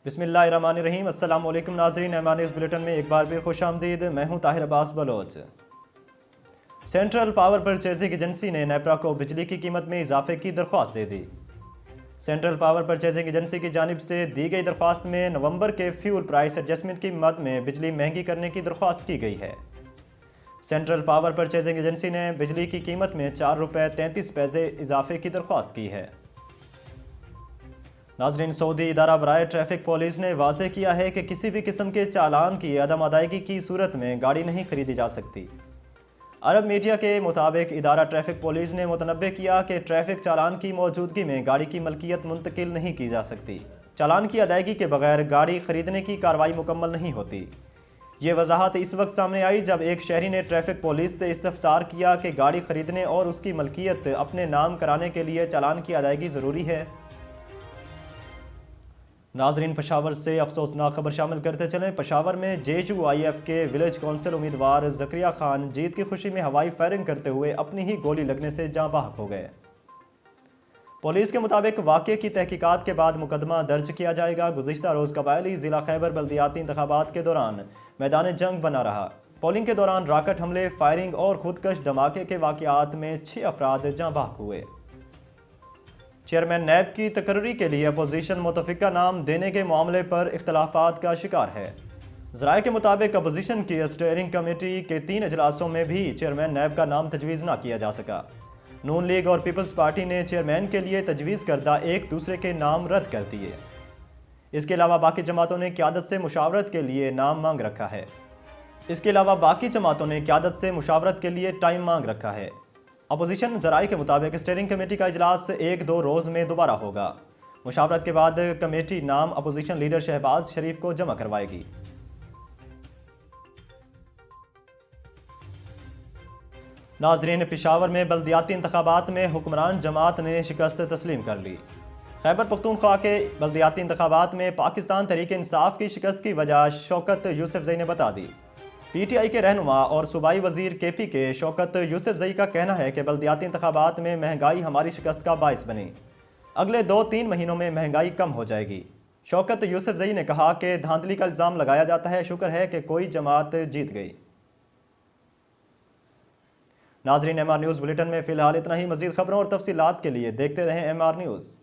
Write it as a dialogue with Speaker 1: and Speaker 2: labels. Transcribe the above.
Speaker 1: बिस्मिल्लाहिर्रहमानिर्रहीम। अस्सलाम वालेकुम नाज़रीन, एमआर न्यूज़ बुलेटिन में एक बार फिर खुश आमदीद। मैं हूँ Tahir Abbas Baloch. Central Power Purchasing Agency ने नेपरा को बिजली की कीमत में इजाफे की दरख्वास्त दे दी। सेंट्रल पावर परचेजिंग एजेंसी की जानिब से दी गई दरख्वास्त में नवंबर के फ्यूल प्राइस एडजस्टमेंट की मद में बिजली महंगी करने की दरख्वास्त की गई है। सेंट्रल पावर परचेजिंग एजेंसी ने बिजली की कीमत में ₹4.33 इजाफे की दरख्वास्त की है। नाज़रीन, सऊदी इदारा बराए ट्रैफिक पुलिस ने वाज़ेह किया है कि किसी भी किस्म के चालान की अदम अदायगी की सूरत में गाड़ी नहीं खरीदी जा सकती। अरब मीडिया के मुताबिक इदारा ट्रैफिक पुलिस ने मुतनब्बे किया कि ट्रैफिक चालान की मौजूदगी में गाड़ी की मलकियत मुंतकिल नहीं की जा सकती। चालान की अदायगी के बगैर गाड़ी खरीदने की कार्रवाई मुकम्मल नहीं होती। ये वजाहत इस वक्त सामने आई जब एक शहरी ने ट्रैफिक पुलिस से इस्तफसार किया कि गाड़ी खरीदने और उसकी मलकियत अपने नाम कराने के लिए चालान की अदायगी ज़रूरी है। नाजरीन, पेशावर से अफसोसनाक खबर शामिल करते चलें। पेशावर में JUIF के विलेज कौंसिल उम्मीदवार ज़करिया खान जीत की खुशी में हवाई फायरिंग करते हुए अपनी ही गोली लगने से जाँ बहक हो गए। पुलिस के मुताबिक वाक़े की तहकीकात के बाद मुकदमा दर्ज किया जाएगा। गुज़िश्ता रोज़ कबायली ज़िला खैबर बल्दियाती इंतखाबात के दौरान मैदान जंग बना रहा। पोलिंग के दौरान रॉकेट हमले, फायरिंग और खुदकश धमाके के वाक़यात में 6 अफराद जाँ बहक हुए। चेयरमैन नैब की तकर्री के लिए अपोजिशन मुतफ़िका नाम देने के मामले पर इख्तलाफात का शिकार है। ज़राए के मुताबिक अपोजिशन की स्टीयरिंग कमेटी के 3 अजलासों में भी चेयरमैन नैब का नाम तजवीज़ न किया जा सका। नून लीग और पीपल्स पार्टी ने चेयरमैन के लिए तजवीज़ करदा एक दूसरे के नाम रद्द कर दिए। इसके अलावा बाकी जमातों ने क़यादत से मुशावरत के लिए नाम मांग रखा है। टाइम मांग रखा है। अपोजिशन ज़राए के मुताबिक स्टीयरिंग कमेटी का इजलास 1-2 रोज़ में दोबारा होगा। मुशावरत के बाद कमेटी नाम अपोजिशन लीडर शहबाज शरीफ को जमा करवाएगी। नाजरीन, पेशावर में बल्दियाती इंतखाबात में हुक्मरान जमात ने शिकस्त तस्लीम कर ली। खैबर पख्तूनख्वा के बल्दियाती इंतखाबात में पाकिस्तान तहरीक इंसाफ की शिकस्त की वजह शौकत यूसुफजई ने बता दी। PTI के रहनुमा और सूबाई वजीर KP के शौकत यूसुफजई का कहना है कि बल्दियाती इंतखाबात में महंगाई हमारी शिकस्त का बाइस बनी। अगले 2-3 महीनों में महंगाई कम हो जाएगी। शौकत यूसुफजई ने कहा कि धांधली का इल्ज़ाम लगाया जाता है, शुक्र है कि कोई जमात जीत गई। नाजरीन, MR न्यूज़ बुलेटिन में फ़िलहाल इतना ही। मज़ीद खबरों और तफसीलात के लिए देखते रहें MR न्यूज़।